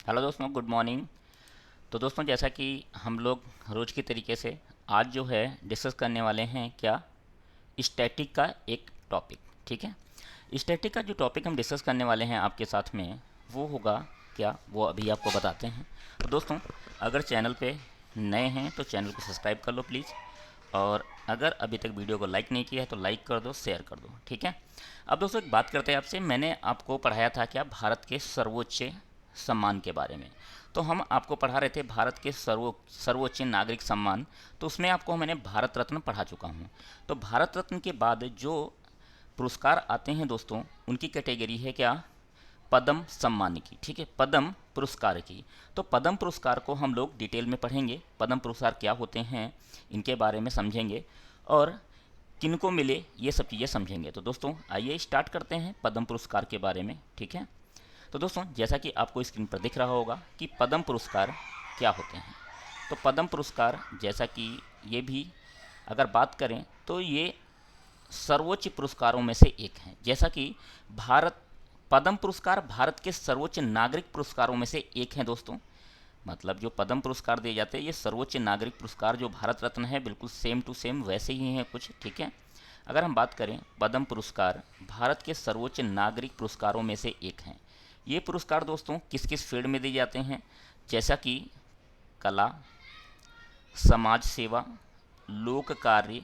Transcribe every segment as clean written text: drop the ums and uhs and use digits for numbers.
Hello दोस्तों, good morning. तो दोस्तों, जैसा कि हम लोग रोज़ की तरीके से आज जो है डिस्कस करने वाले हैं क्या, स्टैटिक का एक टॉपिक। ठीक है। स्टैटिक का जो टॉपिक हम डिस्कस करने वाले हैं आपके साथ में, वो होगा क्या, वो अभी आपको बताते हैं। तो दोस्तों, अगर चैनल पे नए हैं तो चैनल को सब्सक्राइब कर लो प्लीज़। और अगर अभी तक वीडियो को लाइक नहीं किया है तो लाइक कर दो, शेयर कर दो। ठीक है। अब दोस्तों, एक बात करते हैं आपसे। मैंने आपको पढ़ाया था क्या, भारत के सर्वोच्च सम्मान के बारे में। तो हम आपको पढ़ा रहे थे भारत के सर्वोच्च नागरिक सम्मान। तो उसमें आपको मैंने भारत रत्न पढ़ा चुका हूँ। तो भारत रत्न के बाद जो पुरस्कार आते हैं दोस्तों, उनकी कैटेगरी है क्या, पद्म सम्मान की। ठीक है, पद्म पुरस्कार की। तो पद्म पुरस्कार को हम लोग डिटेल में पढ़ेंगे, पद्म पुरस्कार क्या होते हैं इनके बारे में समझेंगे, और किनको मिले ये सब चीज़ें समझेंगे। तो दोस्तों, आइए स्टार्ट करते हैं पद्म पुरस्कार के बारे में। ठीक है। तो दोस्तों, जैसा कि आपको स्क्रीन पर दिख रहा होगा कि पद्म पुरस्कार क्या होते हैं। तो पद्म पुरस्कार, जैसा कि ये भी अगर बात करें तो ये सर्वोच्च पुरस्कारों में से एक हैं। जैसा कि भारत पद्म पुरस्कार भारत के सर्वोच्च नागरिक पुरस्कारों में से एक हैं दोस्तों। मतलब जो पद्म पुरस्कार दिए जाते हैं, ये सर्वोच्च नागरिक पुरस्कार जो भारत रत्न है, बिल्कुल सेम टू सेम वैसे ही हैं कुछ। ठीक है। अगर हम बात करें, पद्म पुरस्कार भारत के सर्वोच्च नागरिक पुरस्कारों में से एक हैं। ये पुरस्कार दोस्तों किस किस फील्ड में दिए जाते हैं, जैसा कि कला, समाज सेवा, लोक कार्य,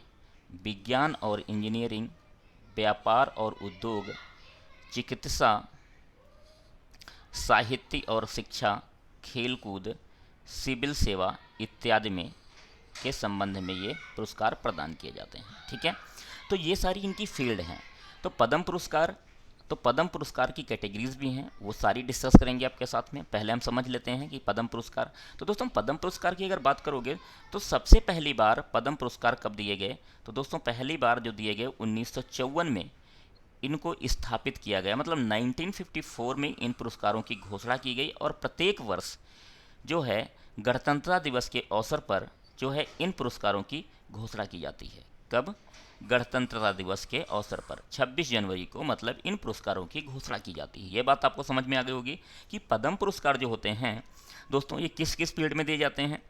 विज्ञान और इंजीनियरिंग, व्यापार और उद्योग, चिकित्सा, साहित्य और शिक्षा, खेलकूद, सिविल सेवा इत्यादि में के संबंध में ये पुरस्कार प्रदान किए जाते हैं। ठीक है। तो ये सारी इनकी फील्ड हैं। तो पद्म पुरस्कार तो पद्म पुरस्कार की कैटेगरीज भी हैं, वो सारी डिस्कस करेंगे आपके साथ में। पहले हम समझ लेते हैं कि पद्म पुरस्कार। तो दोस्तों, पद्म पुरस्कार की अगर बात करोगे तो सबसे पहली बार पद्म पुरस्कार कब दिए गए। तो दोस्तों, पहली बार जो दिए गए 1954 में इनको स्थापित किया गया। मतलब 1954 में इन पुरस्कारों की घोषणा की गई, और प्रत्येक वर्ष जो है गणतंत्रता दिवस के अवसर पर जो है इन पुरस्कारों की घोषणा की जाती है। कब? गणतंत्रता दिवस के अवसर पर 26 जनवरी को, मतलब इन पुरस्कारों की घोषणा की जाती है। ये बात आपको समझ में आ गई होगी कि पद्म पुरस्कार जो होते हैं दोस्तों, ये किस किस फील्ड में दिए जाते हैं।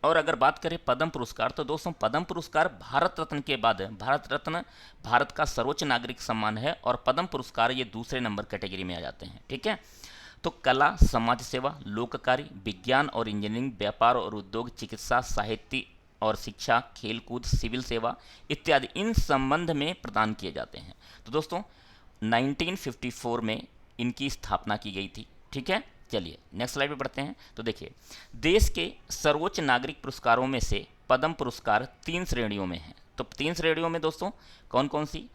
और अगर बात करें पद्म पुरस्कार, तो दोस्तों पद्म पुरस्कार भारत रत्न के बाद, भारत रत्न भारत का सर्वोच्च नागरिक सम्मान है, और पद्म पुरस्कार ये दूसरे नंबर कैटेगरी में आ जाते हैं। ठीक है। तो कला, समाज सेवा, लोक कार्य, विज्ञान और इंजीनियरिंग, व्यापार और उद्योग, चिकित्सा, साहित्य और शिक्षा, खेलकूद, सिविल सेवा इत्यादि इन संबंध में प्रदान किए जाते हैं। तो दोस्तों, 1954 में इनकी स्थापना की गई थी। ठीक है। चलिए नेक्स्ट स्लाइड पे बढ़ते हैं। तो देखिए, देश के सर्वोच्च नागरिक पुरस्कारों में से पद्म पुरस्कार 3 श्रेणियों में हैं। तो 3 श्रेणियों में दोस्तों कौन कौन सी।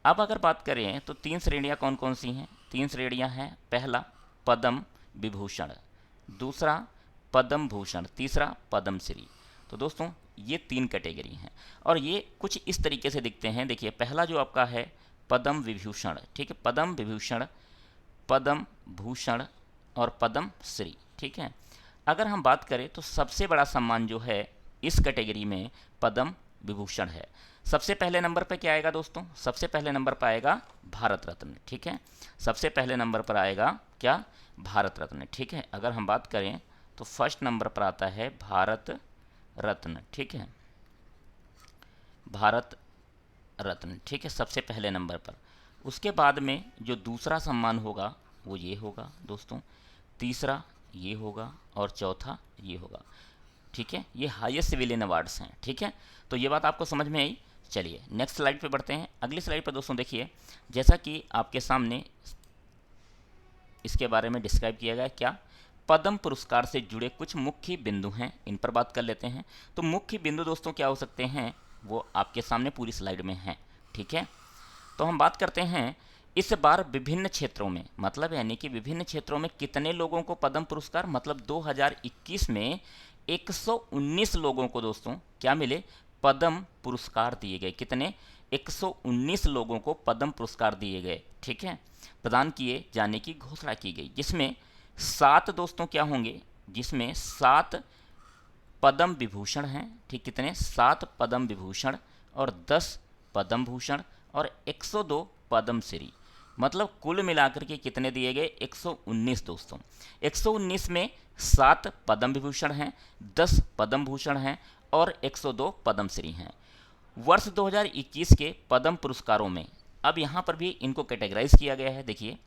अब अगर बात करें तो 3 श्रेणियां कौन कौन सी हैं। 3 श्रेणियां हैं। पहला पद्म विभूषण, दूसरा पद्म भूषण, तीसरा पद्म श्री। तो दोस्तों, ये 3 कैटेगरी हैं, और ये कुछ इस तरीके से दिखते हैं। देखिए, पहला जो आपका है पद्म विभूषण। ठीक है, पद्म विभूषण, पद्म भूषण और पद्म श्री। ठीक है। अगर हम बात करें तो सबसे बड़ा सम्मान जो है इस कैटेगरी में पद्म विभूषण है। सबसे पहले नंबर पर क्या आएगा दोस्तों, सबसे पहले नंबर पर आएगा भारत रत्न। ठीक है, सबसे पहले नंबर पर आएगा क्या, भारत रत्न। ठीक है। अगर हम बात करें तो फर्स्ट नंबर पर आता है भारत रत्न। ठीक है, भारत रत्न। ठीक है, सबसे पहले नंबर पर। उसके बाद में जो दूसरा सम्मान होगा वो ये होगा दोस्तों, तीसरा ये होगा, और चौथा ये होगा। ठीक है, ये हाईएस्ट सिविलियन अवार्ड्स हैं। ठीक है। तो ये बात आपको समझ में आई। चलिए नेक्स्ट स्लाइड पे बढ़ते हैं। अगली स्लाइड पर दोस्तों देखिए, जैसा कि आपके सामने इसके बारे में डिस्क्राइब किया गया है क्या, पद्म पुरस्कार से जुड़े कुछ मुख्य बिंदु हैं, इन पर बात कर लेते हैं। तो मुख्य बिंदु दोस्तों क्या हो सकते हैं, वो आपके सामने पूरी स्लाइड में हैं। ठीक है। तो हम बात करते हैं इस बार विभिन्न क्षेत्रों में, मतलब यानी कि विभिन्न क्षेत्रों में कितने लोगों को पद्म पुरस्कार, मतलब 2021 में 119 लोगों को दोस्तों क्या मिले, पद्म पुरस्कार दिए गए। कितने, 119 लोगों को पद्म पुरस्कार दिए गए। ठीक है, प्रदान किए जाने की घोषणा की गई, जिसमें 7 दोस्तों क्या होंगे, जिसमें 7 पद्म विभूषण हैं। ठीक, कितने, 7 पद्म विभूषण और 10 पद्म भूषण और 102 पद्म श्री। मतलब कुल मिलाकर के कितने दिए गए? 119 दोस्तों। 119 में 7 पद्म विभूषण हैं, 10 पद्म भूषण हैं और 102 पद्मश्री हैं। वर्ष 2021 के पद्म पुरस्कारों में अब यहाँ पर भी इनको कैटेगराइज किया गया है। देखिए,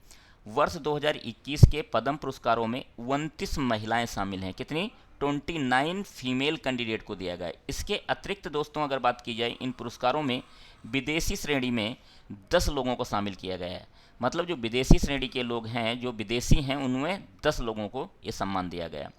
वर्ष 2021 के पद्म पुरस्कारों में 29 महिलाएं शामिल हैं। कितनी? 29 फीमेल कैंडिडेट को दिया गया है। इसके अतिरिक्त दोस्तों अगर बात की जाए, इन पुरस्कारों में विदेशी श्रेणी में 10 लोगों को शामिल किया गया है। मतलब जो विदेशी श्रेणी के लोग हैं, जो विदेशी हैं, उनमें 10 लोगों को ये सम्मान दिया गया।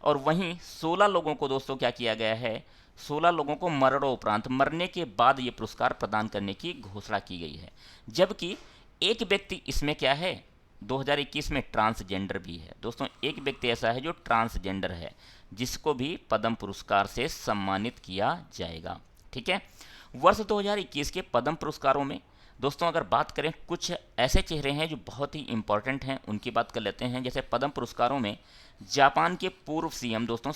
और वहीं 16 लोगों को दोस्तों क्या किया गया है? 16 लोगों को मरणोपरांत, मरने के बाद ये पुरस्कार प्रदान करने की घोषणा की गई है। जबकि एक व्यक्ति इसमें क्या है? 2021 में ट्रांसजेंडर भी है दोस्तों। एक व्यक्ति ऐसा है जो ट्रांसजेंडर है, जिसको भी पद्म पुरस्कार से सम्मानित किया जाएगा। ठीक है। वर्ष 2021 के पद्म पुरस्कारों में दोस्तों अगर बात करें, कुछ ऐसे चेहरे हैं जो बहुत ही इंपॉर्टेंट हैं, उनकी बात कर लेते हैं। जैसे पद्म पुरस्कारों में जापान के पूर्व सीएम दोस्तों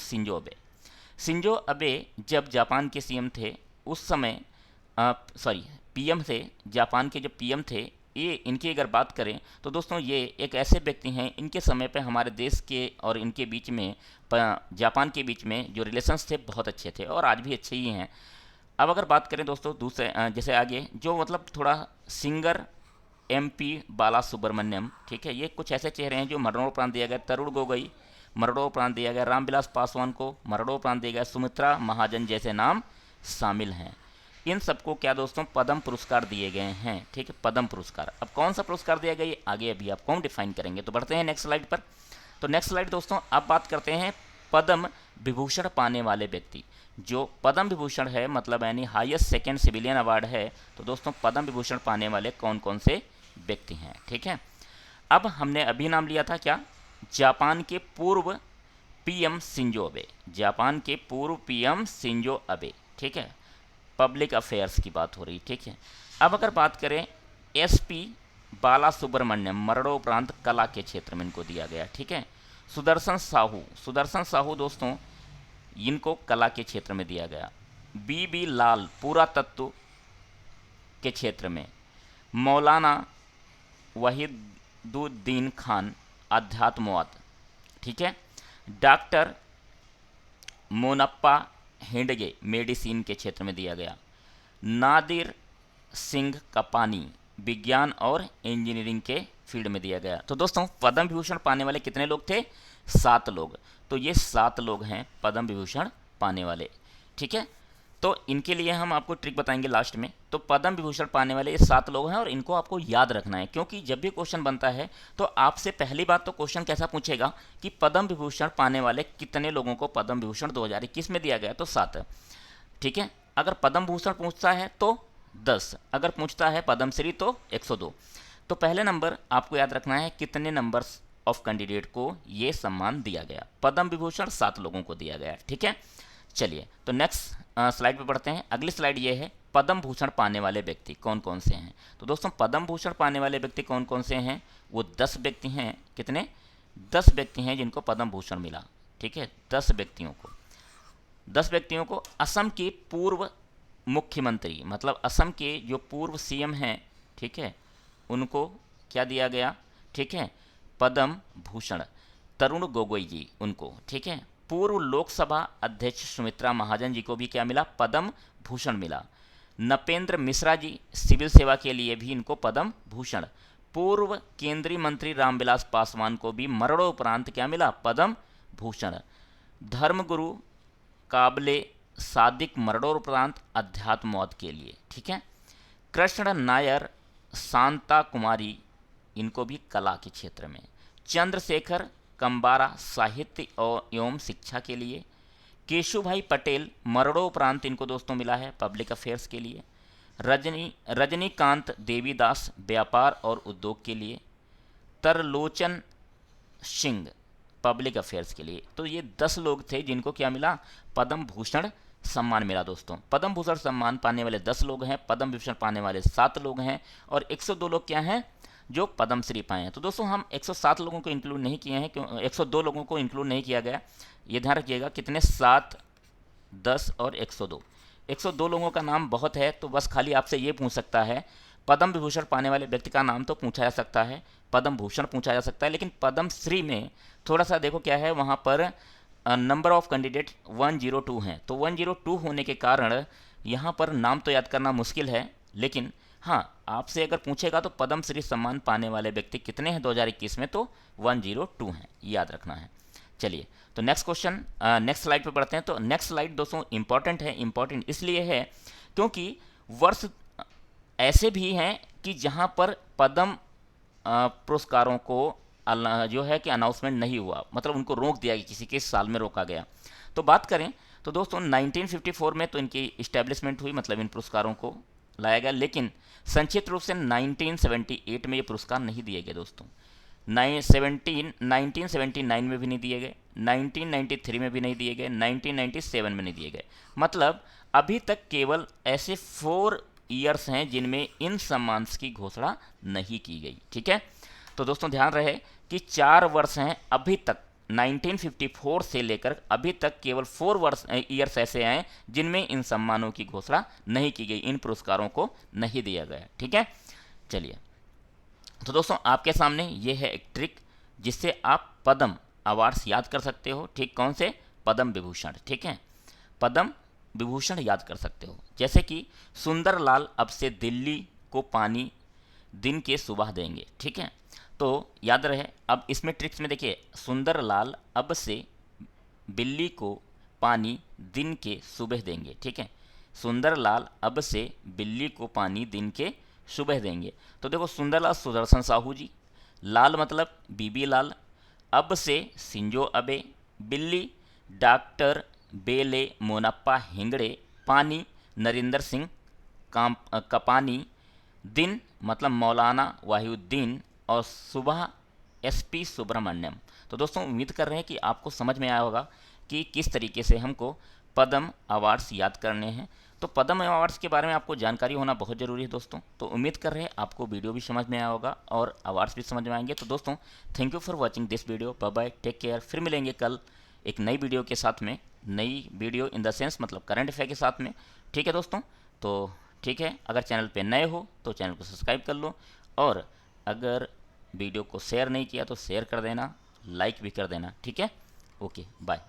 शिंजो अबे जब जापान के सीएम थे उस समय, पीएम थे, जापान के जब पीएम थे, ये इनकी अगर बात करें तो दोस्तों ये एक ऐसे व्यक्ति हैं, इनके समय पे हमारे देश के और इनके बीच में, जापान के बीच में जो रिलेशंस थे बहुत अच्छे थे और आज भी अच्छे ही हैं। अब अगर बात करें दोस्तों दूसरे, जैसे आगे जो मतलब थोड़ा सिंगर एमपी बाला सुब्रमण्यम, ठीक है, ये कुछ ऐसे चेहरे हैं जो मरणोपरांत दिया गया। तरुण गोगोई मरणोपरांत दिया गया, रामविलास पासवान को मरणोपरांत दिया गया, सुमित्रा महाजन जैसे नाम शामिल हैं। इन सबको क्या दोस्तों? पद्म पुरस्कार दिए गए हैं। ठीक है, पद्म पुरस्कार। अब कौन सा पुरस्कार दिया गया ये आगे अभी आपको हम डिफाइन करेंगे। तो बढ़ते हैं नेक्स्ट स्लाइड पर। तो नेक्स्ट स्लाइड दोस्तों, अब बात करते हैं पद्म विभूषण पाने वाले व्यक्ति। जो पद्म विभूषण है, मतलब यानी हाईएस्ट सेकेंड सिविलियन अवार्ड है, तो दोस्तों पद्म विभूषण पाने वाले कौन कौन से व्यक्ति हैं? ठीक है, अब हमने अभी नाम लिया था क्या? जापान के पूर्व पीएम शिंजो अबे, जापान के पूर्व पीएम शिंजो अबे। ठीक है, पब्लिक अफेयर्स की बात हो रही। ठीक है, अब अगर बात करें एसपी बाला सुब्रमण्यम, मरणोपरांत कला के क्षेत्र में इनको दिया गया। ठीक है, सुदर्शन साहू दोस्तों, इनको कला के क्षेत्र में दिया गया। बीबी लाल पुरातत्व के क्षेत्र में, मौलाना वहीदुद्दीन खान अध्यात्मवाद। ठीक है, डॉक्टर मोनप्पा हेंडगे मेडिसिन के क्षेत्र में दिया गया। नादिर सिंह कपानी विज्ञान और इंजीनियरिंग के फील्ड में दिया गया। तो दोस्तों पद्म विभूषण पाने वाले कितने लोग थे? 7 लोग। तो ये 7 लोग हैं पद्म विभूषण पाने वाले। ठीक है, तो इनके लिए हम आपको ट्रिक बताएंगे लास्ट में। तो पद्म विभूषण पाने वाले ये 7 लोग हैं और इनको आपको याद रखना है, क्योंकि जब भी क्वेश्चन बनता है तो आपसे पहली बात तो क्वेश्चन कैसा पूछेगा कि पद्म विभूषण पाने वाले कितने लोगों को पद्म विभूषण 2021 में दिया गया? तो 7। ठीक है, अगर पद्म भूषण पूछता है तो 10, अगर पूछता है पद्मश्री तो 102। तो पहले नंबर आपको याद रखना है कितने नंबर्स ऑफ कैंडिडेट को ये सम्मान दिया गया। पद्म विभूषण 7 लोगों को दिया गया। ठीक है, चलिए तो नेक्स्ट स्लाइड पे बढ़ते हैं। अगली स्लाइड ये है पद्म भूषण पाने वाले व्यक्ति कौन कौन से हैं। तो दोस्तों पद्म भूषण पाने वाले व्यक्ति कौन कौन से हैं? वो 10 व्यक्ति हैं। कितने? 10 व्यक्ति हैं जिनको पद्म भूषण मिला। ठीक है, 10 व्यक्तियों को असम के पूर्व मुख्यमंत्री, मतलब असम के जो पूर्व सीएम हैं, ठीक है, उनको क्या दिया गया? ठीक है, पद्म भूषण। तरुण गोगोई जी उनको, ठीक है, पूर्व लोकसभा अध्यक्ष सुमित्रा महाजन जी को भी क्या मिला? पद्म भूषण मिला। नपेंद्र मिश्रा जी सिविल सेवा के लिए भी इनको पद्म भूषण। पूर्व केंद्रीय मंत्री रामविलास पासवान को भी मरणोपरांत क्या मिला? पद्म भूषण। धर्मगुरु काबले सादिक मरणोपरांत अध्यात्मवाद के लिए। ठीक है, कृष्ण नायर शांता कुमारी इनको भी कला के क्षेत्र में। चंद्रशेखर कंबारा साहित्य एवं शिक्षा के लिए। केशुभाई पटेल मरणोपरांत इनको दोस्तों मिला है पब्लिक अफेयर्स के लिए। रजनीकांत देवीदास व्यापार और उद्योग के लिए। तरलोचन सिंह पब्लिक अफेयर्स के लिए। तो ये 10 लोग थे जिनको क्या मिला? पद्म भूषण सम्मान मिला दोस्तों। पद्म भूषण सम्मान पाने वाले 10 लोग हैं, पद्म भूषण पाने वाले 7 लोग हैं और 102 लोग क्या हैं जो पद्मश्री पाए हैं। तो दोस्तों हम 107 लोगों को इंक्लूड नहीं किए हैं, क्यों 102 लोगों को इंक्लूड नहीं किया गया, ये ध्यान रखिएगा। कितने? 7, 10 और 102। 102 लोगों का नाम बहुत है, तो बस खाली आपसे ये पूछ सकता है पद्म विभूषण पाने वाले व्यक्ति का नाम तो पूछा जा सकता है, पद्म भूषण पूछा जा सकता है, लेकिन पद्म श्री में थोड़ा सा देखो क्या है, वहाँ पर नंबर ऑफ कैंडिडेट 102 हैं, तो 102 होने के कारण यहाँ पर नाम तो याद करना मुश्किल है। लेकिन हाँ, आपसे अगर पूछेगा तो पद्म श्री सम्मान पाने वाले व्यक्ति कितने हैं 2021 में, तो 102 हैं, याद रखना है। चलिए, तो नेक्स्ट क्वेश्चन, नेक्स्ट स्लाइड पे बढ़ते हैं। तो नेक्स्ट स्लाइड दोस्तों इंपॉर्टेंट है, इंपॉर्टेंट इसलिए है क्योंकि वर्ष ऐसे भी हैं कि जहाँ पर पद्म पुरस्कारों को जो है कि अनाउंसमेंट नहीं हुआ, मतलब उनको रोक दिया गया, किसी के साल में रोका गया। तो बात करें तो दोस्तों 1954 में तो इनकी इस्टेब्लिशमेंट हुई, मतलब इन पुरस्कारों को लाया गया, लेकिन संक्षिप्त रूप से 1978 में ये पुरस्कार नहीं दिए गए दोस्तों। 1979 में भी नहीं दिए गए, 1993 में भी नहीं दिए गए, 1997 में नहीं दिए गए। मतलब अभी तक केवल ऐसे 4 ईयर्स हैं जिनमें इन सम्मान की घोषणा नहीं की गई। ठीक है, तो दोस्तों ध्यान रहे कि 4 वर्ष हैं अभी तक, 1954 से लेकर अभी तक केवल 4 ईयर्स ऐसे हैं जिनमें इन सम्मानों की घोषणा नहीं की गई, इन पुरस्कारों को नहीं दिया गया। ठीक है, चलिए, तो दोस्तों आपके सामने ये है एक ट्रिक जिससे आप पद्म अवार्ड्स याद कर सकते हो। ठीक, कौन से? पद्म विभूषण। ठीक है, पद्म विभूषण याद कर सकते हो। जैसे कि सुंदरलाल अब से दिल्ली को पानी दिन के सुबह देंगे। ठीक है, तो याद रहे, अब इसमें ट्रिक्स में देखिए, सुंदरलाल अब से बिल्ली को पानी दिन के सुबह देंगे। ठीक है, सुंदरलाल अब से बिल्ली को पानी दिन के सुबह देंगे। तो देखो, सुंदरलाल सुदर्शन साहू जी, लाल मतलब बीबी लाल, अब से सिंजो अबे, बिल्ली डॉक्टर बेले मोनप्पा हेंगड़े, पानी नरेंद्र सिंह कपानी, दिन मतलब मौलाना वाहिउद्दीन, और सुबह एसपी सुब्रमण्यम। तो दोस्तों उम्मीद कर रहे हैं कि आपको समझ में आया होगा कि किस तरीके से हमको पद्म अवार्ड्स याद करने हैं। तो पद्म अवार्ड्स के बारे में आपको जानकारी होना बहुत ज़रूरी है दोस्तों। तो उम्मीद कर रहे हैं आपको वीडियो भी समझ में आया होगा और अवार्ड्स भी समझ में आएंगे। तो दोस्तों thank you for watching this video, bye bye, take care. फिर मिलेंगे कल एक नई वीडियो के साथ में, नई वीडियो इन द सेंस मतलब करंट अफेयर के साथ में। ठीक है दोस्तों, तो ठीक है, अगर चैनल पे नए हो तो चैनल को सब्सक्राइब कर लो, और अगर वीडियो को शेयर नहीं किया तो शेयर कर देना, लाइक भी कर देना। ठीक है, ओके, बाय।